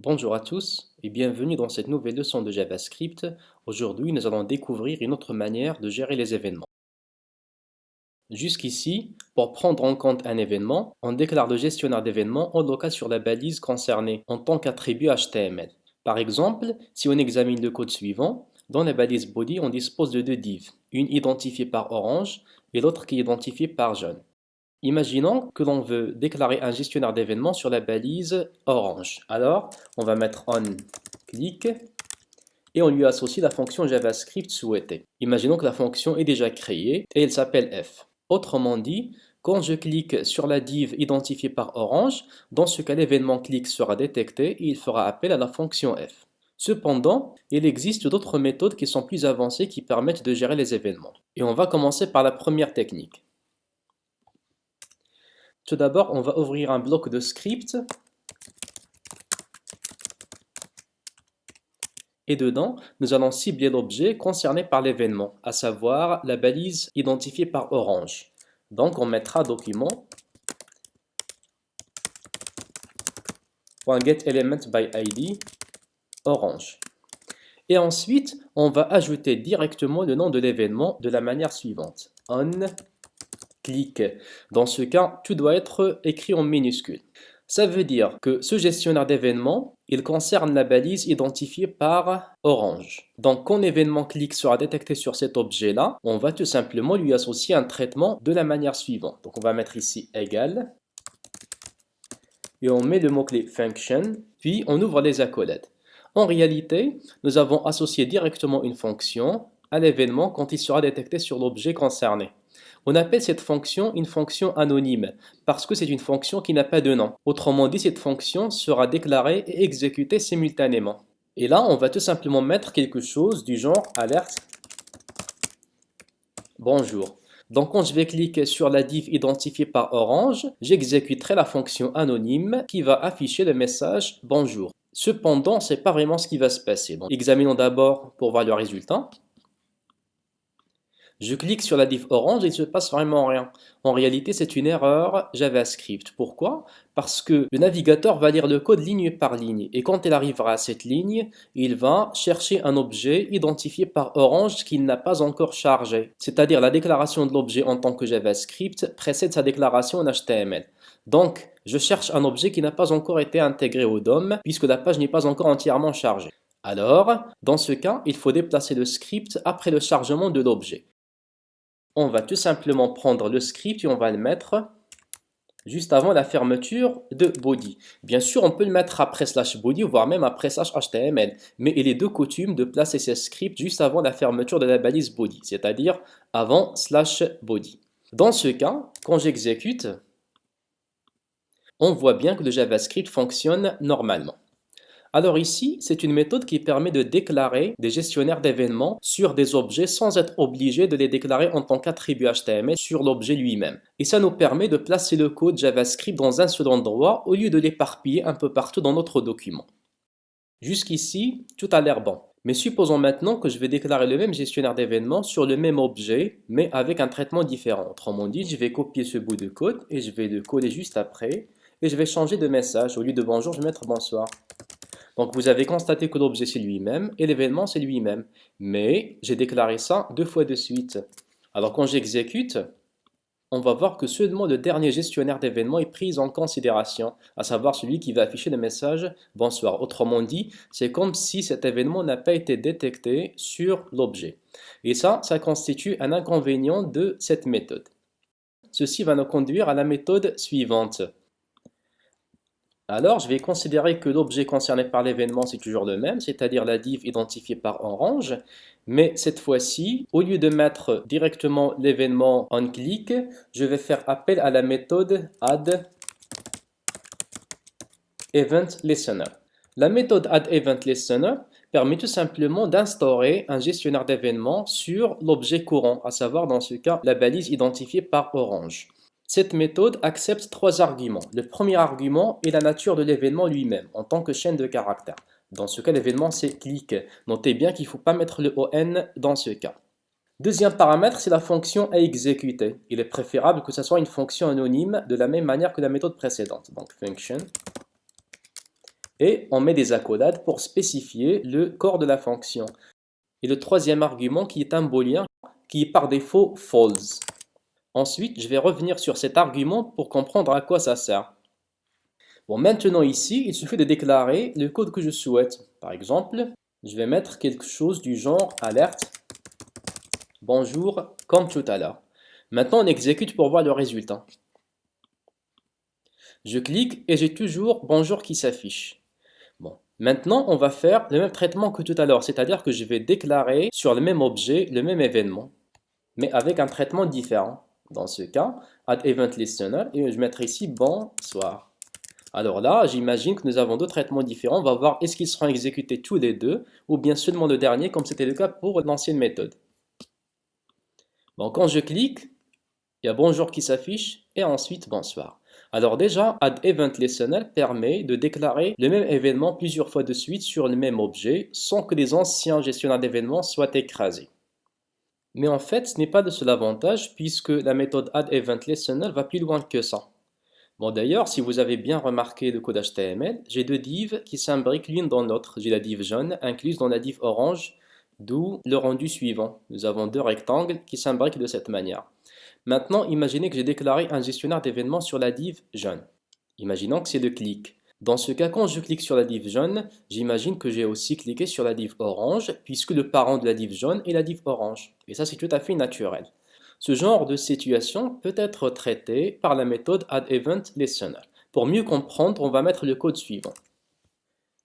Bonjour à tous et bienvenue dans cette nouvelle leçon de JavaScript. Aujourd'hui, nous allons découvrir une autre manière de gérer les événements. Jusqu'ici, pour prendre en compte un événement, on déclare le gestionnaire d'événements en local sur la balise concernée en tant qu'attribut HTML. Par exemple, si on examine le code suivant, dans la balise body, on dispose de deux divs, une identifiée par orange et l'autre qui est identifiée par jaune. Imaginons que l'on veut déclarer un gestionnaire d'événements sur la balise orange. Alors, on va mettre onClick et on lui associe la fonction JavaScript souhaitée. Imaginons que la fonction est déjà créée et elle s'appelle f. Autrement dit, quand je clique sur la div identifiée par orange, dans ce cas l'événement click sera détecté et il fera appel à la fonction f. Cependant, il existe d'autres méthodes qui sont plus avancées qui permettent de gérer les événements. Et on va commencer par la première technique. Tout d'abord, on va ouvrir un bloc de script et dedans, nous allons cibler l'objet concerné par l'événement, à savoir la balise identifiée par orange. Donc, on mettra document.getElementById orange. Et ensuite, on va ajouter directement le nom de l'événement de la manière suivante. onClick. Dans ce cas, tout doit être écrit en minuscule. Ça veut dire que ce gestionnaire d'événements, il concerne la balise identifiée par orange. Donc quand l'événement click sera détecté sur cet objet-là, on va tout simplement lui associer un traitement de la manière suivante. Donc on va mettre ici égal, et on met le mot-clé function, puis on ouvre les accolades. En réalité, nous avons associé directement une fonction à l'événement quand il sera détecté sur l'objet concerné. On appelle cette fonction une fonction anonyme parce que c'est une fonction qui n'a pas de nom. Autrement dit, cette fonction sera déclarée et exécutée simultanément. Et là, on va tout simplement mettre quelque chose du genre alerte bonjour. Donc quand je vais cliquer sur la div identifiée par orange, j'exécuterai la fonction anonyme qui va afficher le message bonjour. Cependant, ce n'est pas vraiment ce qui va se passer. Donc, examinons d'abord pour voir le résultat. Je clique sur la div orange et il ne se passe vraiment rien. En réalité, c'est une erreur JavaScript. Pourquoi? Parce que le navigateur va lire le code ligne par ligne. Et quand il arrivera à cette ligne, il va chercher un objet identifié par orange qu'il n'a pas encore chargé. C'est-à-dire la déclaration de l'objet en tant que JavaScript précède sa déclaration en HTML. Donc, je cherche un objet qui n'a pas encore été intégré au DOM puisque la page n'est pas encore entièrement chargée. Alors, dans ce cas, il faut déplacer le script après le chargement de l'objet. On va tout simplement prendre le script et on va le mettre juste avant la fermeture de body. Bien sûr, on peut le mettre après /body, voire même après /html, mais il est de coutume de placer ce script juste avant la fermeture de la balise body, c'est-à-dire avant /body. Dans ce cas, quand j'exécute, on voit bien que le JavaScript fonctionne normalement. Alors ici, c'est une méthode qui permet de déclarer des gestionnaires d'événements sur des objets sans être obligé de les déclarer en tant qu'attribut HTML sur l'objet lui-même. Et ça nous permet de placer le code JavaScript dans un seul endroit au lieu de l'éparpiller un peu partout dans notre document. Jusqu'ici, tout a l'air bon. Mais supposons maintenant que je vais déclarer le même gestionnaire d'événements sur le même objet, mais avec un traitement différent. Autrement dit, je vais copier ce bout de code et je vais le coller juste après. Et je vais changer de message. Au lieu de bonjour, je vais mettre bonsoir. Donc vous avez constaté que l'objet c'est lui-même et l'événement c'est lui-même. Mais j'ai déclaré ça deux fois de suite. Alors quand j'exécute, on va voir que seulement le dernier gestionnaire d'événements est pris en considération, à savoir celui qui va afficher le message bonsoir. Autrement dit, c'est comme si cet événement n'a pas été détecté sur l'objet. Et ça constitue un inconvénient de cette méthode. Ceci va nous conduire à la méthode suivante. Alors, je vais considérer que l'objet concerné par l'événement, c'est toujours le même, c'est-à-dire la div identifiée par orange. Mais cette fois-ci, au lieu de mettre directement l'événement onClick, je vais faire appel à la méthode addEventListener. La méthode addEventListener permet tout simplement d'instaurer un gestionnaire d'événements sur l'objet courant, à savoir dans ce cas la balise identifiée par orange. Cette méthode accepte trois arguments. Le premier argument est la nature de l'événement lui-même, en tant que chaîne de caractères. Dans ce cas, l'événement c'est click. Notez bien qu'il ne faut pas mettre le on dans ce cas. Deuxième paramètre, c'est la fonction à exécuter. Il est préférable que ce soit une fonction anonyme de la même manière que la méthode précédente. Donc function et on met des accolades pour spécifier le corps de la fonction. Et le troisième argument qui est un booléen qui est par défaut false. Ensuite, je vais revenir sur cet argument pour comprendre à quoi ça sert. Bon, maintenant ici, il suffit de déclarer le code que je souhaite. Par exemple, je vais mettre quelque chose du genre alerte bonjour comme tout à l'heure. Maintenant, on exécute pour voir le résultat. Je clique et j'ai toujours bonjour qui s'affiche. Bon, maintenant, on va faire le même traitement que tout à l'heure, c'est-à-dire que je vais déclarer sur le même objet le même événement, mais avec un traitement différent. Dans ce cas, add event listener, et je mettrai ici bonsoir. Alors là, j'imagine que nous avons deux traitements différents. On va voir est-ce qu'ils seront exécutés tous les deux ou bien seulement le dernier, comme c'était le cas pour l'ancienne méthode. Bon, quand je clique, il y a bonjour qui s'affiche et ensuite bonsoir. Alors déjà, add event listener permet de déclarer le même événement plusieurs fois de suite sur le même objet sans que les anciens gestionnaires d'événements soient écrasés. Mais en fait, ce n'est pas de seul avantage puisque la méthode add event listener va plus loin que ça. Bon d'ailleurs, si vous avez bien remarqué le code HTML, j'ai deux divs qui s'imbriquent l'une dans l'autre. J'ai la div jaune incluse dans la div orange, d'où le rendu suivant. Nous avons deux rectangles qui s'imbriquent de cette manière. Maintenant, imaginez que j'ai déclaré un gestionnaire d'événements sur la div jaune. Imaginons que c'est le clic. Dans ce cas, quand je clique sur la div jaune, j'imagine que j'ai aussi cliqué sur la div orange, puisque le parent de la div jaune est la div orange. Et ça, c'est tout à fait naturel. Ce genre de situation peut être traité par la méthode addEventListener. Pour mieux comprendre, on va mettre le code suivant.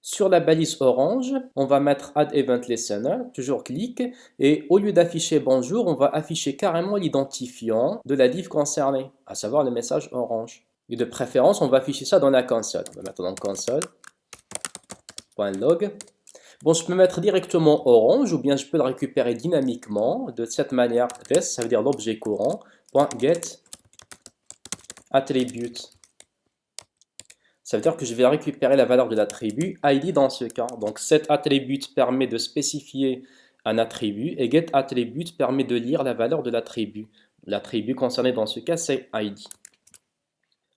Sur la balise orange, on va mettre addEventListener, toujours clic, et au lieu d'afficher bonjour, on va afficher carrément l'identifiant de la div concernée, à savoir le message orange. Et de préférence, on va afficher ça dans la console. On va mettre dans console.log. Bon, je peux mettre directement orange ou bien je peux le récupérer dynamiquement de cette manière. This, ça veut dire l'objet courant, .get attribute. Ça veut dire que je vais récupérer la valeur de l'attribut ID dans ce cas. Donc cet attribute permet de spécifier un attribut et get attribute permet de lire la valeur de l'attribut. L'attribut concerné dans ce cas, c'est ID.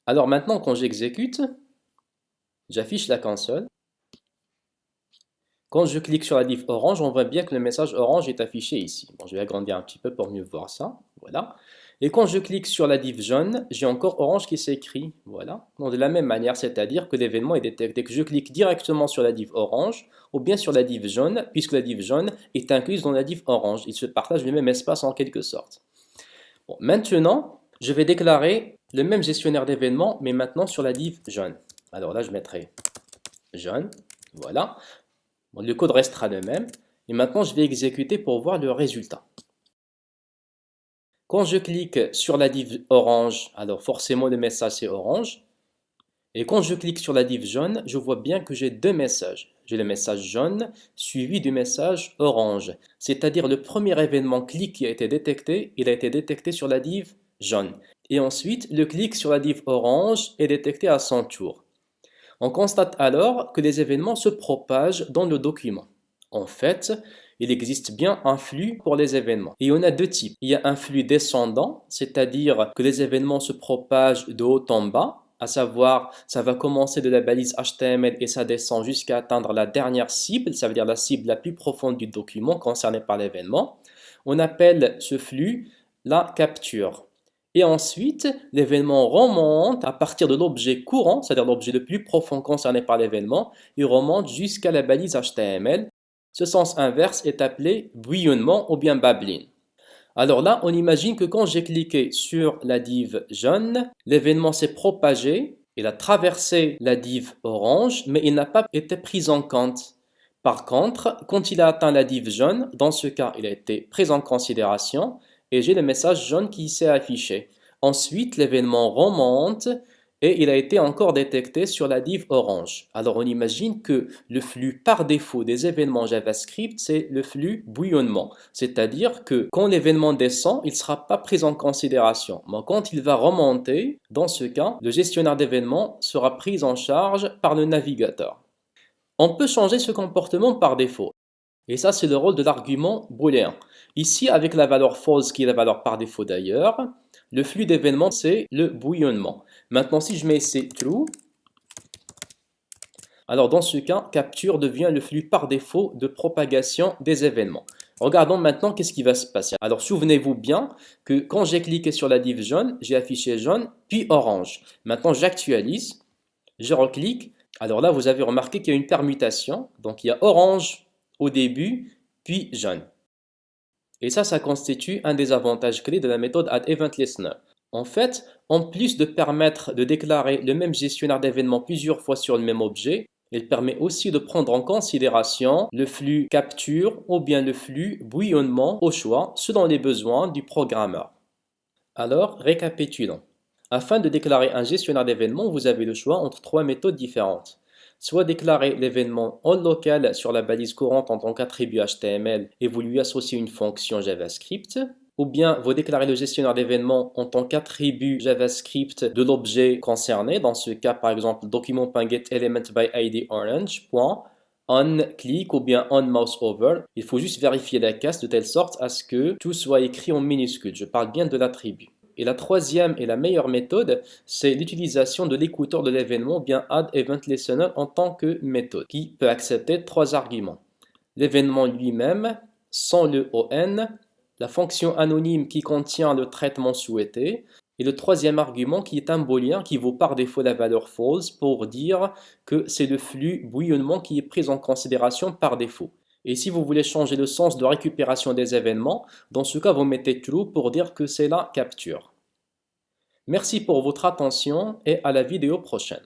Alors maintenant, quand j'exécute, j'affiche la console. Quand je clique sur la div orange, on voit bien que le message orange est affiché ici. Bon, je vais agrandir un petit peu pour mieux voir ça. Voilà. Et quand je clique sur la div jaune, j'ai encore orange qui s'écrit. Voilà. Donc de la même manière, c'est-à-dire que l'événement est détecté que je clique directement sur la div orange ou bien sur la div jaune, puisque la div jaune est incluse dans la div orange. Ils se partagent le même espace en quelque sorte. Bon, maintenant, je vais déclarer le même gestionnaire d'événements, mais maintenant sur la div jaune. Alors là, je mettrai jaune. Voilà. Bon, le code restera le même. Et maintenant, je vais exécuter pour voir le résultat. Quand je clique sur la div orange, alors forcément le message c'est orange. Et quand je clique sur la div jaune, je vois bien que j'ai deux messages. J'ai le message jaune suivi du message orange. C'est-à-dire le premier événement clic qui a été détecté, il a été détecté sur la div jaune. Et ensuite, le clic sur la div orange est détecté à son tour. On constate alors que les événements se propagent dans le document. En fait, il existe bien un flux pour les événements. Et on a deux types. Il y a un flux descendant, c'est-à-dire que les événements se propagent de haut en bas, à savoir, ça va commencer de la balise HTML et ça descend jusqu'à atteindre la dernière cible, ça veut dire la cible la plus profonde du document concerné par l'événement. On appelle ce flux la capture. Et ensuite, l'événement remonte à partir de l'objet courant, c'est-à-dire l'objet le plus profond concerné par l'événement, il remonte jusqu'à la balise HTML. Ce sens inverse est appelé bouillonnement ou bien babbling. Alors là, on imagine que quand j'ai cliqué sur la div jaune, l'événement s'est propagé, il a traversé la div orange, mais il n'a pas été pris en compte. Par contre, quand il a atteint la div jaune, dans ce cas, il a été pris en considération et j'ai le message jaune qui s'est affiché. Ensuite, l'événement remonte et il a été encore détecté sur la div orange. Alors on imagine que le flux par défaut des événements JavaScript, c'est le flux bouillonnement. C'est-à-dire que quand l'événement descend, il ne sera pas pris en considération. Mais quand il va remonter, dans ce cas, le gestionnaire d'événements sera pris en charge par le navigateur. On peut changer ce comportement par défaut. Et ça, c'est le rôle de l'argument booléen. Ici, avec la valeur false, qui est la valeur par défaut d'ailleurs, le flux d'événements, c'est le bouillonnement. Maintenant, si je mets ici true, Alors dans ce cas, capture devient le flux par défaut de propagation des événements. Regardons maintenant qu'est-ce qui va se passer. Alors souvenez-vous bien que quand j'ai cliqué sur la div jaune, j'ai affiché jaune, puis orange. Maintenant j'actualise, je reclique. Alors là, vous avez remarqué qu'il y a une permutation. Donc il y a orange au début, puis jaune. Et ça constitue un des avantages clés de la méthode addEventListener. En fait, en plus de permettre de déclarer le même gestionnaire d'événements plusieurs fois sur le même objet, il permet aussi de prendre en considération le flux capture ou bien le flux bouillonnement au choix selon les besoins du programmeur. Alors, récapitulons. Afin de déclarer un gestionnaire d'événements, vous avez le choix entre trois méthodes différentes. Soit déclarer l'événement en local sur la balise courante en tant qu'attribut HTML et vous lui associez une fonction JavaScript, ou bien vous déclarez le gestionnaire d'événements en tant qu'attribut JavaScript de l'objet concerné, dans ce cas par exemple document.getElementByIdOrange. OnClick ou bien onMouseOver. Il faut juste vérifier la casse de telle sorte à ce que tout soit écrit en minuscule. Je parle bien de l'attribut. Et la troisième et la meilleure méthode, c'est l'utilisation de l'écouteur de l'événement, bien addEventListener en tant que méthode, qui peut accepter trois arguments. L'événement lui-même, sans le ON, la fonction anonyme qui contient le traitement souhaité, et le troisième argument qui est un booléen qui vaut par défaut la valeur false pour dire que c'est le flux bouillonnement qui est pris en considération par défaut. Et si vous voulez changer le sens de récupération des événements, dans ce cas vous mettez true pour dire que c'est la capture. Merci pour votre attention et à la vidéo prochaine.